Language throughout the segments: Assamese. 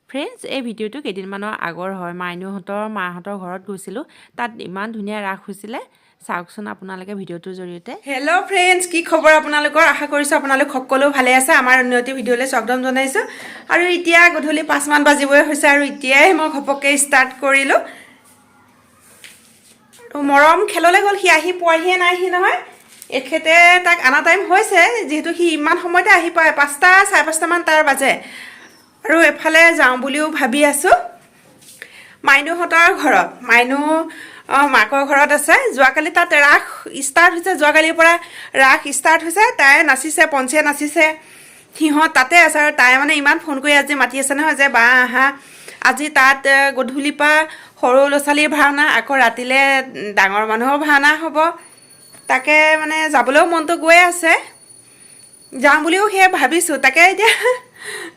ফ্ৰেণ্ডছ এই ভিডিঅ'টো কেইদিনমানৰ আগৰ হয় মাইনুহঁতৰ মাহঁতৰ ঘৰত গৈছিলোঁ তাত ইমান ধুনীয়া ৰাস হৈছিলে চাওকচোন আপোনালোকে ভিডিঅ'টোৰ জৰিয়তে হেল্ল' ফ্ৰেণ্ডছ কি খবৰ আপোনালোকৰ আশা কৰিছোঁ আপোনালোক সকলো ভালে আছে আমাৰ উন্নতি ভিডিঅ'লৈ স্বাগতম জনাইছোঁ আৰু এতিয়া গধূলি 5 মান বাজিবই হৈছে আৰু এতিয়াই মই ঘপককৈ ষ্টাৰ্ট কৰিলোঁ আৰু মৰম খেললৈ গ'ল সি আহি পোৱাহিয়ে নাইহি নহয় এখেতে তাক আনা টাইম হৈছে যিহেতু সি ইমান সময়তে আহি পায় 5টা 5:30 মান তাৰ বাজে আৰু এফালে যাওঁ বুলিও ভাবি আছোঁ মাইনুহঁতৰ ঘৰত মাইনু মাকৰ ঘৰত আছে যোৱাকালি তাত ৰাস ষ্টাৰ্ট হৈছে যোৱাকালিৰ পৰা ৰাস ষ্টাৰ্ট হৈছে তাই নাচিছে পঞ্চে নাচিছে সিহঁত তাতে আছে আৰু তাই মানে ইমান ফোন কৰি আজি মাতি আছে নহয় যে বা আহা আজি তাত গধূলিৰ পৰা সৰু ল'ৰা ছোৱালীৰ ভাওনা আকৌ ৰাতিলৈ ডাঙৰ মানুহৰ ভাওনা হ'ব তাকে মানে যাবলৈও মনটো গৈ আছে যাম বুলিও সেয়া ভাবিছোঁ তাকে এতিয়া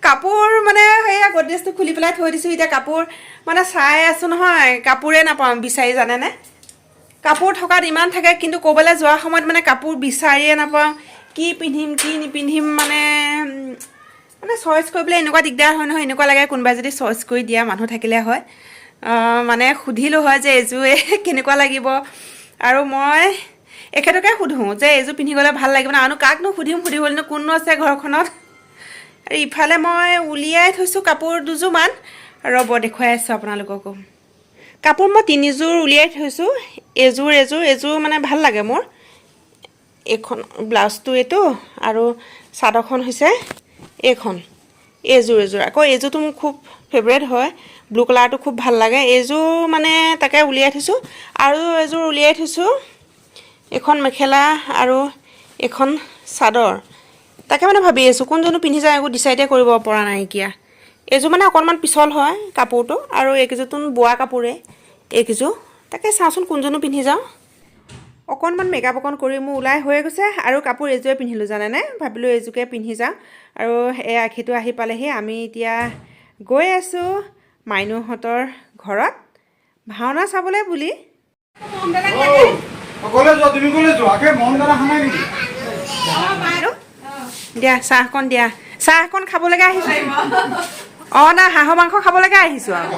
কাপোৰ মানে সেয়া গডৰেজটো খুলি পেলাই থৈ দিছোঁ এতিয়া কাপোৰ মানে চাই আছোঁ নহয় কাপোৰে নাপাওঁ বিচাৰি জানেনে কাপোৰ থকাত ইমান থাকে কিন্তু ক'বলৈ যোৱা সময়ত মানে কাপোৰ বিচাৰিয়ে নাপাওঁ কি পিন্ধিম কি নিপিন্ধিম মানে চইচ কৰিবলৈ এনেকুৱা দিগদাৰ হয় নহয় এনেকুৱা লাগে কোনোবাই যদি চইচ কৰি দিয়া মানুহ থাকিলে হয় মানে সুধিলোঁ হয় যে এইযোৰ কেনেকুৱা লাগিব আৰু মই এখেতকে সুধোঁ যে এইযোৰ পিন্ধি গ'লে ভাল লাগিব না আনো কাকনো সুধিবলৈনো কোননো আছে ঘৰখনত আৰু ইফালে মই উলিয়াই থৈছোঁ কাপোৰ দুযোৰমান ৰ'ব দেখুৱাই আছোঁ আপোনালোককো কাপোৰ মই 3যোৰ উলিয়াই থৈছোঁ এযোৰ মানে ভাল লাগে মোৰ এইখন ব্লাউজটো এইটো আৰু চাদৰখন হৈছে এইযোৰ আকৌ এইযোৰটো মোৰ খুব ফেভৰেট হয় ব্লু কালাৰটো খুব ভাল লাগে এইযোৰ মানে তাকে উলিয়াই থৈছোঁ আৰু এযোৰ উলিয়াই থৈছোঁ এখন মেখেলা আৰু এখন চাদৰ তাকে মানে ভাবি আছোঁ কোনজনো পিন্ধি যায় একো ডিচাইডে কৰিব পৰা নাইকিয়া এইযোৰ মানে অকণমান পিছল হয় কাপোৰটো আৰু এইকেইযোৰটো বোৱা কাপোৰে এইকেইযোৰ তাকে চাওঁচোন কোনজনো পিন্ধি যাওঁ অকণমান মেকআপ অকণ কৰি মোৰ ওলাই হৈ গৈছে আৰু কাপোৰ এইযোৰে পিন্ধিলোঁ জানেনে ভাবিলোঁ এইযোৰকে পিন্ধি যাওঁ আৰু এই আশীটো আহি পালেহি আমি এতিয়া গৈ আছোঁ মাইনুহঁতৰ ঘৰত ভাওনা চাবলৈ বুলি দিয়া চাহকণ দিয়া চাহকণ খাবলৈকে আহিছোঁ অঁ না হাঁহৰ মাংস খাবলৈকে আহিছোঁ আৰু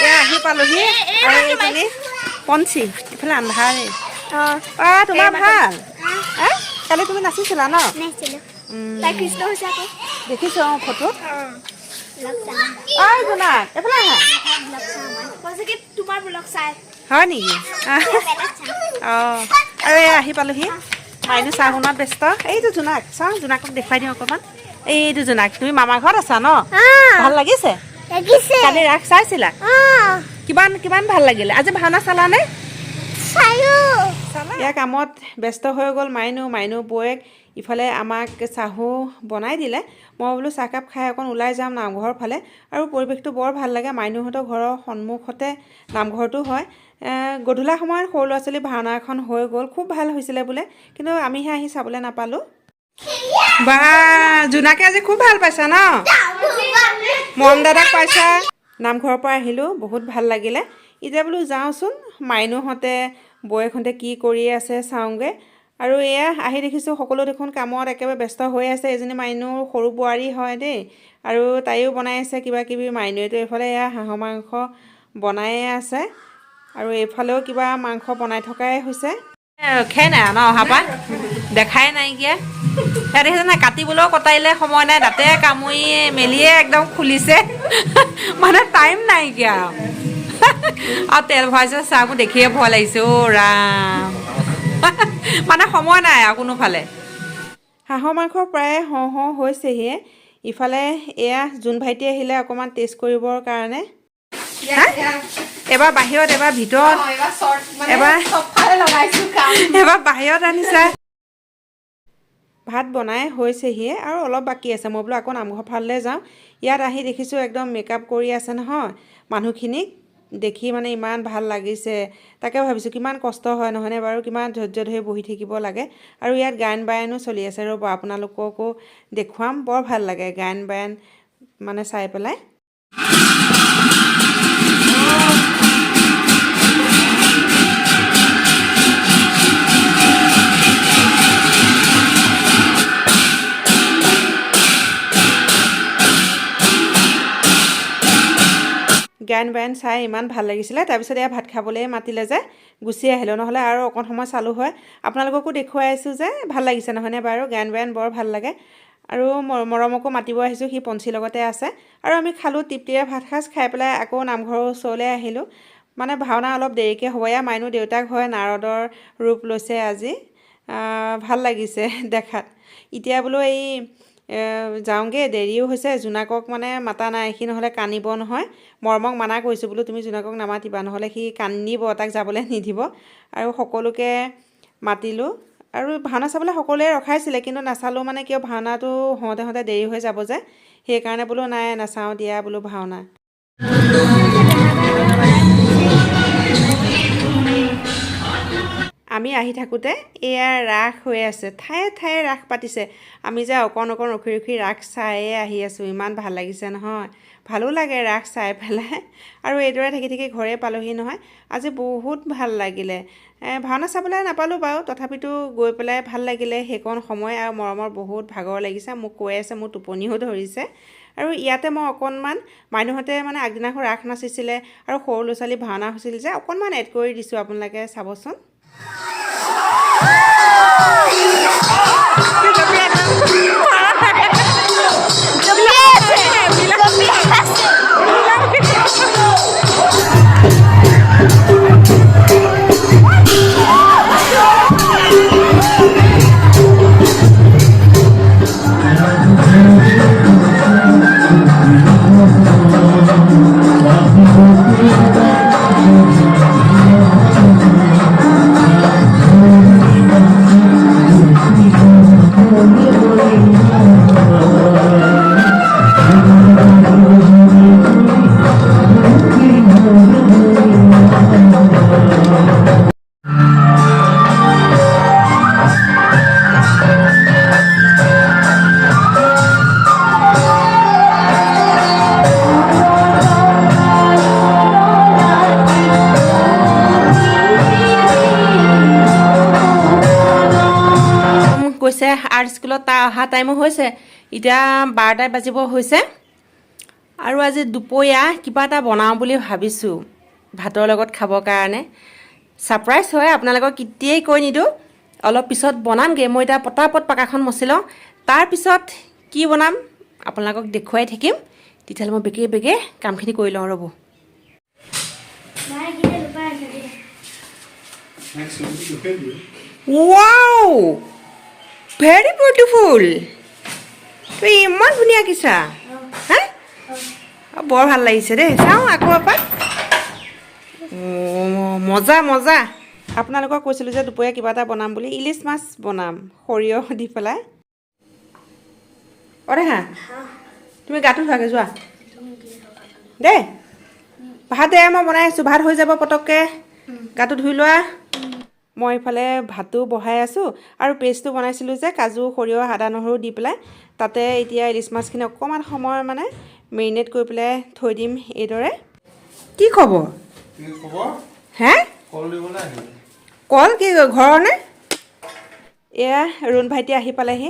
এয়া আহি পালোহি আৰু এইজনী পঞ্চি এইফালে আন্ধাৰে অঁ তোমাৰ ভাল কালি তুমি নাচিছিলা ন দেখিছোঁ অঁ ফটোত অঁ জোনাক এইফালে আহা হয় নেকি অঁ আৰু এই আহি পালোহি মাইনু চাহ বনোৱাত ব্যস্ত এইটো জোনাক চাওঁ জোনাকক দেখুৱাই দিওঁ অকণমান এইটো জোনাক তুমি মামাৰ ঘৰত আছা ন ভাল লাগিছে কালি ৰাস চাইছিলা কিমান ভাল লাগিলে আজি ভাওনা চালানে ইয়াৰ কামত ব্যস্ত হৈ গ'ল মাইনু বৌয়েক ইফালে আমাক চাহো বনাই দিলে মই বোলো চাহকাপ খাই অকণ ওলাই যাম নামঘৰৰ ফালে আৰু পৰিৱেশটো বৰ ভাল লাগে মাইনুহঁতৰ ঘৰৰ সন্মুখতে নামঘৰটো হয় গধূলা সময়ত সৰু ল'ৰা ছোৱালী ভাওনা এখন হৈ গ'ল খুব ভাল হৈছিলে বোলে কিন্তু আমিহে আহি চাবলৈ নাপালোঁ বা জোনাকে আজি খুব ভাল পাইছা ন মৰম দাদাক পাইছা নামঘৰৰ পৰা আহিলোঁ বহুত ভাল লাগিলে এতিয়া বোলো যাওঁচোন মাইনুহঁতে বৌয়েকহঁতে কি কৰি আছে চাওঁগৈ আৰু এয়া আহি দেখিছোঁ সকলো দেখোন কামত একেবাৰে ব্যস্ত হৈ আছে এজনী মাইনুৰ সৰু বোৱাৰী হয় দেই আৰু তাইও বনাই আছে কিবা কিবি মাইনুৱেতো এইফালে এয়া হাঁহৰ মাংস বনায়ে আছে আৰু এইফালেও কিবা মাংস বনাই থকাই হৈছে ৰখাই নাই ন অহাৰপৰা দেখাই নাইকিয়া ইয়াত দেখিছে নাই কাটিবলৈও কটাইলে সময় নাই দাঁতে কামুৰি মেলিয়ে একদম খুলিছে মানে টাইম নাইকিয়া আৰু তেল ভৰাইছে চাহ মোৰ দেখিয়ে ভয় লাগিছে অ' ৰাম মানে সময় নাই আৰু কোনোফালে হাঁহৰ মাংস প্ৰায় হওঁ হৈছেহিয়ে ইফালে এয়া জোন ভাইটি আহিলে অকণমান টেষ্ট কৰিবৰ কাৰণে এবাৰ বাহিৰত এবাৰ ভিতৰত এবাৰ বাহিৰত আনিছা ভাত বনাই হৈছেহিয়ে আৰু অলপ বাকী আছে মই বোলো আকৌ নামঘৰ ফাললৈ যাওঁ ইয়াত আহি দেখিছোঁ একদম মেকআপ কৰি আছে নহয় মানুহখিনিক দেখি মানে ইমান ভাল লাগিছে তাকে ভাবিছোঁ কিমান কষ্ট হয় নহয়নে বাৰু কিমান ধৈৰ্য ধৰি বহি থাকিব লাগে আৰু ইয়াত গায়ন বায়নো চলি আছে ৰ'ব আপোনালোককো দেখুৱাম বৰ ভাল লাগে গায়ন বায়ন মানে চাই পেলাই গায়ন বায়ন চাই ইমান ভাল লাগিছিলে। তাৰপিছত এয়া ভাত খাবলৈ মাতিলে যে গুচি আহিলোঁ, নহ'লে আৰু অকণ সময় চালোঁ হয়। আপোনালোককো দেখুৱাই আছোঁ যে ভাল লাগিছে নহয়নে বাৰু, গায়ন বায়ন বৰ ভাল লাগে। আৰু মৰমকো মাতিব আহিছোঁ, সি পঞ্চীৰ লগতে আছে। আৰু আমি খালোঁ তৃপ্তিৰে ভাত সাজ, খাই পেলাই আকৌ নামঘৰৰ ওচৰলৈ আহিলোঁ। মানে ভাওনা অলপ দেৰিকৈ হ'ব। এয়া মাইনু দেউতাক হয়, নাৰদৰ ৰূপ লৈছে আজি। ভাল লাগিছে দেখাত। এতিয়া বোলো এই যাওঁগৈ, দেৰিও হৈছে। জোনাকক মানে মাতা নাই, সি নহ'লে কান্দিব নহয়। মৰমক মানা কৰিছোঁ, বোলো তুমি জোনাকক নামাতিবা, নহ'লে সি কান্দিব, তাক যাবলৈ নিদিব। আৰু সকলোকে মাতিলোঁ। আৰু ভাওনা চাবলৈ সকলোৱে ৰখাইছিলে, কিন্তু নাচালোঁ মানে কিয়, ভাওনাটো হওঁতে দেৰি হৈ যাব যে, সেইকাৰণে বোলো নাই নাচাওঁ দিয়া বোলো ভাওনা। আমি আহি থাকোঁতে এয়া ৰাস হৈ আছে, ঠায়ে ঠায়ে ৰাস পাতিছে। আমি যে অকণ ৰখি ৰখি ৰাস চায়ে আহি আছোঁ, ইমান ভাল লাগিছে নহয়। ভালো লাগে ৰাস চাই পেলাই। আৰু এইদৰে থাকি থাকি ঘৰে পালোহি নহয়। আজি বহুত ভাল লাগিলে। ভাওনা চাবলৈ নাপালোঁ বাৰু, তথাপিতো গৈ পেলাই ভাল লাগিলে সেইকণ সময়। আৰু মৰমৰ বহুত ভাগৰ লাগিছে, মোক কৈ আছে মোৰ টোপনিও ধৰিছে। আৰু ইয়াতে মই অকণমান মাইনুহঁতে মানে আগদিনাখন ৰাস নাচিছিলে আৰু সৰু ল'ৰা ছোৱালী ভাওনা হৈছিল যে, অকণমান এড কৰি দিছোঁ, আপোনালোকে চাবচোন। কৈছে আৰ্ট স্কুলত তাৰ অহা টাইমো হৈছে, এতিয়া 12টা বাজিব হৈছে। আৰু আজি দুপৰীয়া কিবা এটা বনাওঁ বুলি ভাবিছোঁ ভাতৰ লগত খাবৰ কাৰণে। ছাৰপ্ৰাইজ হয়, আপোনালোকক কেতিয়াই কৈ নিদিওঁ, অলপ পিছত বনামগৈ। মই এতিয়া পটাপট পাকাখন মচি লওঁ, তাৰপিছত কি বনাম আপোনালোকক দেখুৱাই থাকিম। তেতিয়াহ'লে মই বেগে কামখিনি কৰি লওঁ, ৰ'ব। Wow, very beautiful. তই ইমান ধুনীয়া কিছা, হা? বৰ ভাল লাগিছে দেই। চাওঁ আকৌ এপাক। মজা মজা। আপোনালোকক কৈছিলোঁ যে দুপৰীয়া কিবা এটা বনাম বুলি, ইলিচ মাছ বনাম সৰিয়হ দি পেলাই। অৰেহা, তুমি গাটো ধোৱাগৈ যোৱা দেই। ভাত এয়া মই বনাই আছোঁ, ভাত হৈ যাব পটককৈ, গাটো ধুই লোৱা। মই এইফালে ভাতো বহাই আছোঁ, আৰু পেষ্টটো বনাইছিলোঁ যে কাজু, সৰিয়হ, আদা, নহৰু দি পেলাই, তাতে এতিয়া ইলিচ মাছখিনি অকণমান সময় মানে মেৰিনেট কৰি পেলাই থৈ দিম এইদৰে। কি খবৰ? হে, কল কি ঘৰৰনে? এয়া ৰুণ ভাইটি আহি পালেহি,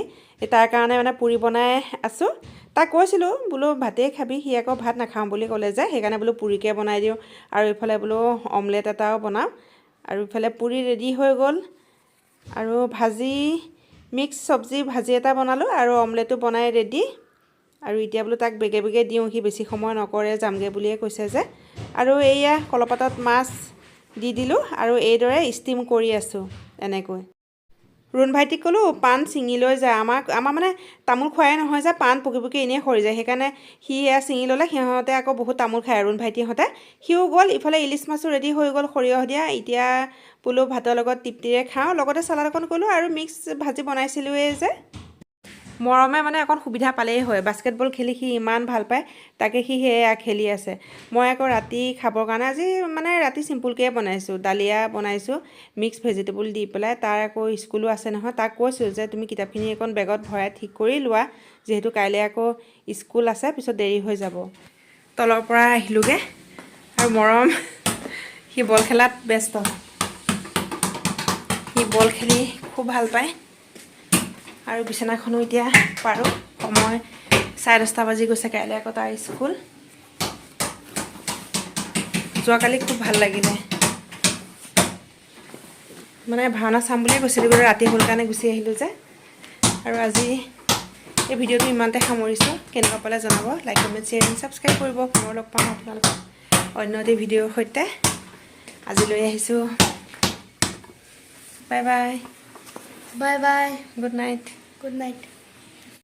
তাৰ কাৰণে মানে পুৰি বনাই আছোঁ। তাক কৈছিলোঁ বোলো ভাতেই খাবি, সি আকৌ ভাত নাখাওঁ বুলি ক'লে যে, সেইকাৰণে বোলো পুৰিকে বনাই দিওঁ। আৰু এইফালে বোলো অমলেট এটাও বনাওঁ। আৰু ইফালে পুৰি ৰেডি হৈ গ'ল। আৰু ভাজি, মিক্স চব্জি ভাজি এটা বনালোঁ, আৰু অমলেটো বনাই ৰেডি। আৰু এতিয়া বোলো তাক বেগে দিওঁ, সি বেছি সময় নকৰে, যামগৈ বুলিয়ে কৈছে যে। আৰু এইয়া কলপাতত মাছ দি দিলোঁ, আৰু এইদৰে ষ্টিম কৰি আছোঁ এনেকৈ। ৰুণ ভাইটিক ক'লোঁ পাণ ছিঙি লৈ যায়। আমাৰ মানে তামোল খোৱাই নহয় যে, পাণ পকি এনেই সৰি যায়, সেইকাৰণে সি এয়া ছিঙি ল'লে। সিহঁতে আকৌ বহুত তামোল খায়, ৰুণ ভাইটিহঁতে। সিও গ'ল, ইফালে ইলিচ মাছো ৰেডি হৈ গ'ল সৰিয়হ দিয়া। এতিয়া বোলো ভাতৰ লগত তৃপ্তিৰে খাওঁ, লগতে চালাড অকণ কৰিলোঁ, আৰু মিক্স ভাজি বনাইছিলোঁৱেই যে। মৰমে মানে অকণ সুবিধা পালেই হয়, বাস্কেটবল খেলি সি ইমান ভাল পায়, তাকে সি সেয়া খেলি আছে। মই আকৌ ৰাতি খাবৰ কাৰণে আজি মানে ৰাতি চিম্পুলকৈ বনাইছোঁ, দালিয়া বনাইছোঁ মিক্স ভেজিটেবল দি পেলাই। তাৰ আকৌ স্কুলো আছে নহয়, তাক কৈছোঁ যে তুমি কিতাপখিনি অকণ বেগত ভৰাই ঠিক কৰি লোৱা, যিহেতু কাইলৈ আকৌ স্কুল আছে, পিছত দেৰি হৈ যাব। তলৰ পৰা আহিলোঁগৈ, আৰু মৰম সি বল খেলাত ব্যস্ত। সি বল খেলি খুব ভাল পায়। আৰু বিচনাখনো এতিয়া পাৰোঁ, সময় 10:30 বাজি গৈছে, কাইলৈ আকৌ তাৰ স্কুল। যোৱাকালি খুব ভাল লাগিলে মানে ভাওনা চাম বুলিয়ে গৈছিলোঁ কিন্তু ৰাতি হ'ল কাৰণে গুচি আহিলোঁ যে আৰু আজি এই ভিডিঅ'টো ইমানতে সামৰিছোঁ কেনেকুৱা পালে জনাব like comment share and subscribe কৰিব পুনৰ লগ পাম আপোনালোকক অন্য এটি ভিডিঅ'ৰ সৈতে আজিলৈ আহিছোঁ bye bye bye bye good night good night